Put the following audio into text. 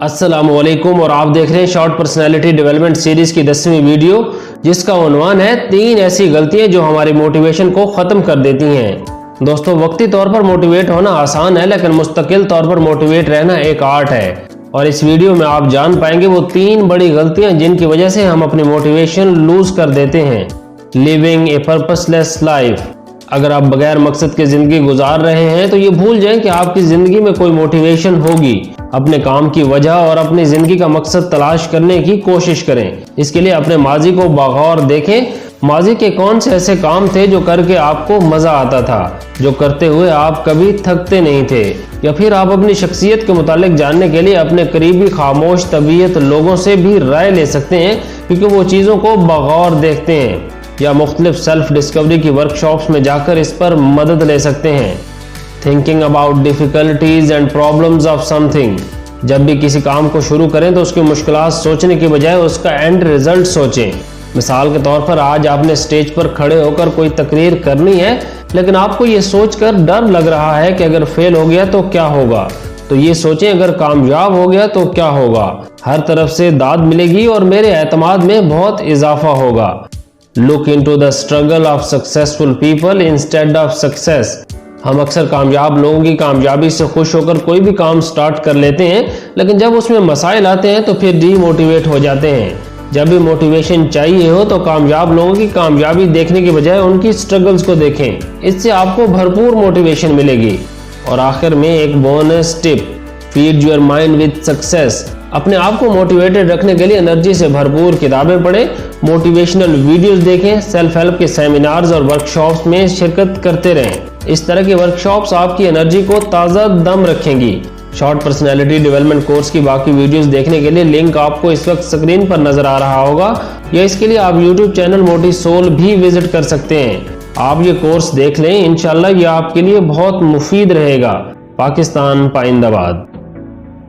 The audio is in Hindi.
अस्सलामुअलैकुम और आप देख रहे हैं शॉर्ट पर्सनालिटी डेवलपमेंट सीरीज की 10वीं वीडियो, जिसका उन्वान है 3 ऐसी गलतियां जो हमारी मोटिवेशन को खत्म कर देती हैं। दोस्तों, वक्ती तौर पर मोटिवेट होना आसान है, लेकिन मुस्तकिल तौर पर मोटिवेट रहना एक आर्ट है। और इस वीडियो में आप जान पाएंगे वो 3 बड़ी गलतियां जिनकी वजह से हम अपनी मोटिवेशन लूज कर देते हैं। लिविंग ए पर्पसलेस लाइफ। अगर आप बगैर मकसद के जिंदगी गुजार रहे हैं तो ये भूल जाएं कि आपकी जिंदगी में कोई मोटिवेशन होगी। अपने काम की वजह और अपनी जिंदगी का मकसद तलाश करने की कोशिश करें। इसके लिए अपने माजी को बगौर देखें। माजी के कौन से ऐसे काम थे जो करके आपको मजा आता था, जो करते हुए आप कभी थकते नहीं थे। या फिर आप अपनी शख्सियत के मुतालिक जानने के लिए अपने करीबी खामोश तबीयत लोगों से भी राय ले सकते हैं, क्योंकि वो चीज़ों को बगौर देखते हैं। या मुख्तलिफ सेल्फ डिस्कवरी की वर्कशॉप्स में जाकर इस पर मदद ले सकते हैं। Thinking about difficulties and problems of something. जब भी किसी काम को शुरू करें तो उसकी मुश्किलात सोचने की बजाय उसका एंड रिजल्ट सोचें। मिसाल के तौर पर आज आपने स्टेज पर खड़े होकर कोई तकरीर करनी है, लेकिन आपको ये सोचकर डर लग रहा है कि अगर फेल हो गया तो क्या होगा। तो ये सोचें, अगर कामयाब हो गया तो क्या होगा। हर तरफ से दाद मिलेगी और मेरे एतमाद में बहुत इजाफा होगा। Look into the struggle of successful people instead of success. हम अक्सर कामयाब लोगों की कामयाबी से खुश होकर कोई भी काम स्टार्ट कर लेते हैं, लेकिन जब उसमें मसाइल आते हैं तो फिर डीमोटिवेट हो जाते हैं। जब भी मोटिवेशन चाहिए हो तो कामयाब लोगों की कामयाबी देखने के बजाय उनकी स्ट्रगल्स को देखें। इससे आपको भरपूर मोटिवेशन मिलेगी। और आखिर में एक bonus tip, feed your mind with success. अपने आप को मोटिवेटेड रखने के लिए एनर्जी से भरपूर किताबें पढ़ें, मोटिवेशनल वीडियोस देखें, सेल्फ हेल्प के सेमिनार्स और वर्कशॉप्स में शिरकत करते रहें। इस तरह की वर्कशॉप्स आपकी एनर्जी को ताज़ा दम रखेंगी। शॉर्ट पर्सनैलिटी डेवलपमेंट कोर्स की बाकी वीडियोस देखने के लिए लिंक आपको इस वक्त स्क्रीन पर नजर आ रहा होगा, या इसके लिए आप यूट्यूब चैनल मोटी सोल भी विजिट कर सकते हैं। आप ये कोर्स देख लें, इंशाल्लाह ये आपके लिए बहुत मुफीद रहेगा। पाकिस्तान पाइंदाबाद।